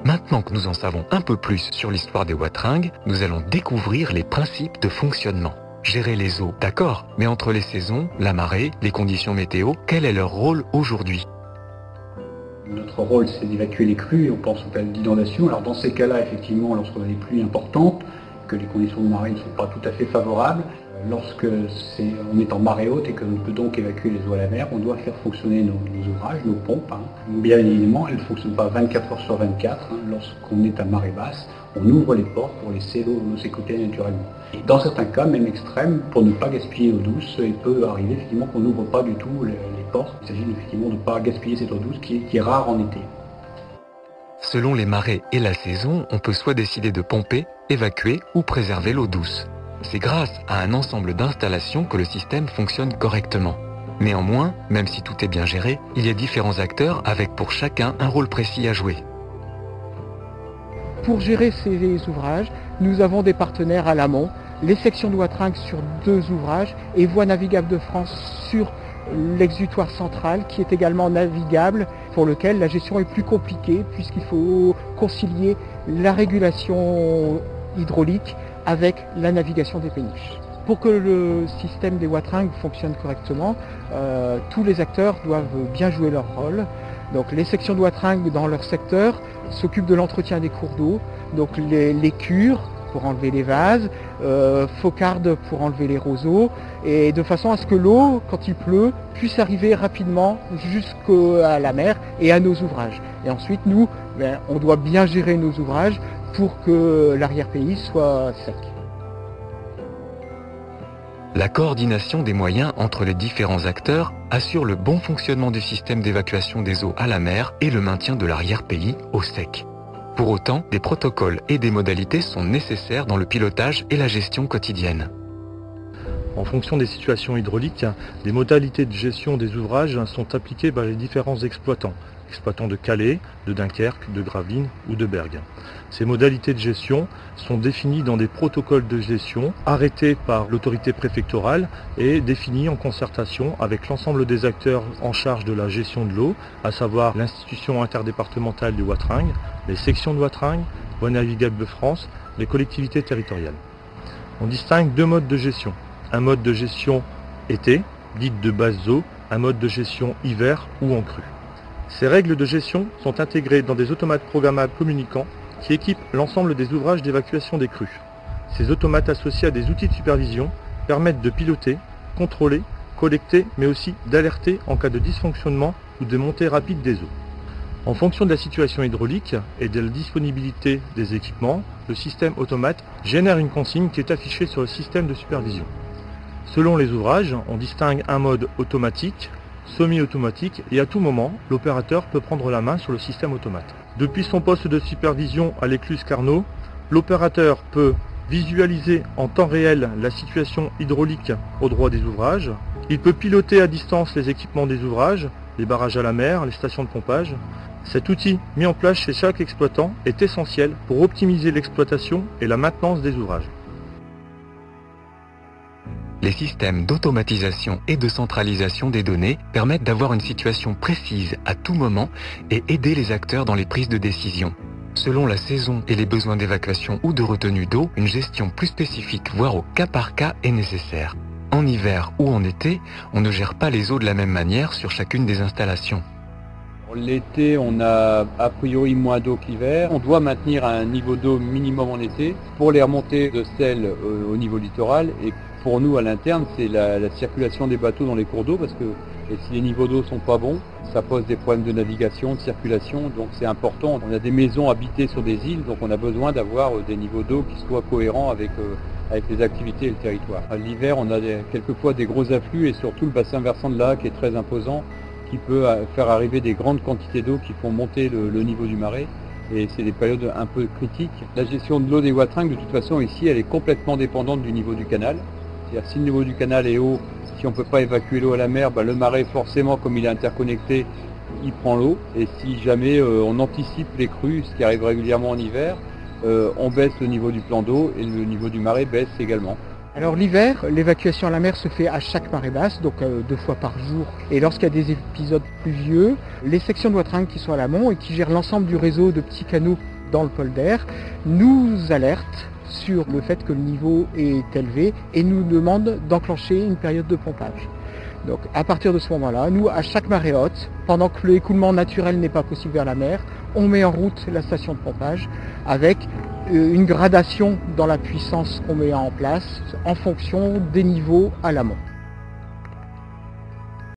Maintenant que nous en savons un peu plus sur l'histoire des Watringues, nous allons découvrir les principes de fonctionnement. Gérer les eaux, d'accord, mais entre les saisons, la marée, les conditions météo, quel est leur rôle aujourd'hui? Notre rôle, c'est d'évacuer les crues et on pense aux périodes d'inondation. Alors dans ces cas-là, effectivement, lorsqu'on a des pluies importantes, que les conditions de marée ne sont pas tout à fait favorables, lorsque on est en marée haute et que l'on peut donc évacuer les eaux à la mer, on doit faire fonctionner nos ouvrages, nos pompes. Bien évidemment, elles ne fonctionnent pas 24 heures sur 24. Lorsqu'on est à marée basse, on ouvre les portes pour laisser l'eau s'écouter naturellement. Et dans certains cas, même extrêmes, pour ne pas gaspiller l'eau douce, il peut arriver effectivement qu'on n'ouvre pas du tout les portes. Il s'agit effectivement de ne pas gaspiller cette eau douce qui est rare en été. Selon les marées et la saison, on peut soit décider de pomper, évacuer ou préserver l'eau douce. C'est grâce à un ensemble d'installations que le système fonctionne correctement. Néanmoins, même si tout est bien géré, il y a différents acteurs avec pour chacun un rôle précis à jouer. Pour gérer ces ouvrages, nous avons des partenaires à l'amont, les sections de Watringues sur 2 ouvrages et Voies navigables de France sur l'exutoire central qui est également navigable, pour lequel la gestion est plus compliquée puisqu'il faut concilier la régulation hydraulique avec la navigation des péniches. Pour que le système des Watringues fonctionne correctement, tous les acteurs doivent bien jouer leur rôle. Donc les sections de Watringues dans leur secteur s'occupent de l'entretien des cours d'eau, donc les cures pour enlever les vases, faucardes pour enlever les roseaux, et de façon à ce que l'eau, quand il pleut, puisse arriver rapidement jusqu'à la mer et à nos ouvrages. Et ensuite, nous, on doit bien gérer nos ouvrages pour que l'arrière-pays soit sec. La coordination des moyens entre les différents acteurs assure le bon fonctionnement du système d'évacuation des eaux à la mer et le maintien de l'arrière-pays au sec. Pour autant, des protocoles et des modalités sont nécessaires dans le pilotage et la gestion quotidienne. En fonction des situations hydrauliques, des modalités de gestion des ouvrages sont appliquées par les différents exploitants de Calais, de Dunkerque, de Gravelines ou de Bergue. Ces modalités de gestion sont définies dans des protocoles de gestion arrêtés par l'autorité préfectorale et définis en concertation avec l'ensemble des acteurs en charge de la gestion de l'eau, à savoir l'institution interdépartementale du Watringue, les sections de Watringue, Voies navigables de France, les collectivités territoriales. On distingue 2 modes de gestion. Un mode de gestion été, dite de basse eau, un mode de gestion hiver ou en crue. Ces règles de gestion sont intégrées dans des automates programmables communicants qui équipent l'ensemble des ouvrages d'évacuation des crues. Ces automates associés à des outils de supervision permettent de piloter, contrôler, collecter, mais aussi d'alerter en cas de dysfonctionnement ou de montée rapide des eaux. En fonction de la situation hydraulique et de la disponibilité des équipements, le système automate génère une consigne qui est affichée sur le système de supervision. Selon les ouvrages, on distingue un mode automatique, semi-automatique et à tout moment, l'opérateur peut prendre la main sur le système automate. Depuis son poste de supervision à l'écluse Carnot, l'opérateur peut visualiser en temps réel la situation hydraulique au droit des ouvrages. Il peut piloter à distance les équipements des ouvrages, les barrages à la mer, les stations de pompage. Cet outil mis en place chez chaque exploitant est essentiel pour optimiser l'exploitation et la maintenance des ouvrages. Les systèmes d'automatisation et de centralisation des données permettent d'avoir une situation précise à tout moment et aider les acteurs dans les prises de décision. Selon la saison et les besoins d'évacuation ou de retenue d'eau, une gestion plus spécifique, voire au cas par cas, est nécessaire. En hiver ou en été, on ne gère pas les eaux de la même manière sur chacune des installations. L'été, on a a priori moins d'eau qu'hiver. On doit maintenir un niveau d'eau minimum en été pour les remontées de sel au niveau littoral. Et pour nous, à l'interne, c'est la circulation des bateaux dans les cours d'eau parce que si les niveaux d'eau sont pas bons, ça pose des problèmes de navigation, de circulation. Donc c'est important. On a des maisons habitées sur des îles, donc on a besoin d'avoir des niveaux d'eau qui soient cohérents avec les activités et le territoire. L'hiver, on a quelquefois des gros afflux et surtout le bassin versant de la qui est très imposant, qui peut faire arriver des grandes quantités d'eau qui font monter le niveau du marais. Et c'est des périodes un peu critiques. La gestion de l'eau des Watringues, de toute façon, ici, elle est complètement dépendante du niveau du canal. C'est-à-dire si le niveau du canal est haut, si on ne peut pas évacuer l'eau à la mer, le marais, forcément, comme il est interconnecté, il prend l'eau. Et si jamais on anticipe les crues, ce qui arrive régulièrement en hiver, on baisse le niveau du plan d'eau et le niveau du marais baisse également. Alors l'hiver, l'évacuation à la mer se fait à chaque marée basse, donc 2 fois par jour. Et lorsqu'il y a des épisodes pluvieux, les sections de Watringue qui sont à l'amont et qui gèrent l'ensemble du réseau de petits canaux dans le polder nous alertent sur le fait que le niveau est élevé et nous demandent d'enclencher une période de pompage. Donc à partir de ce moment-là, nous, à chaque marée haute, pendant que l'écoulement naturel n'est pas possible vers la mer, on met en route la station de pompage avec une gradation dans la puissance qu'on met en place en fonction des niveaux à l'amont.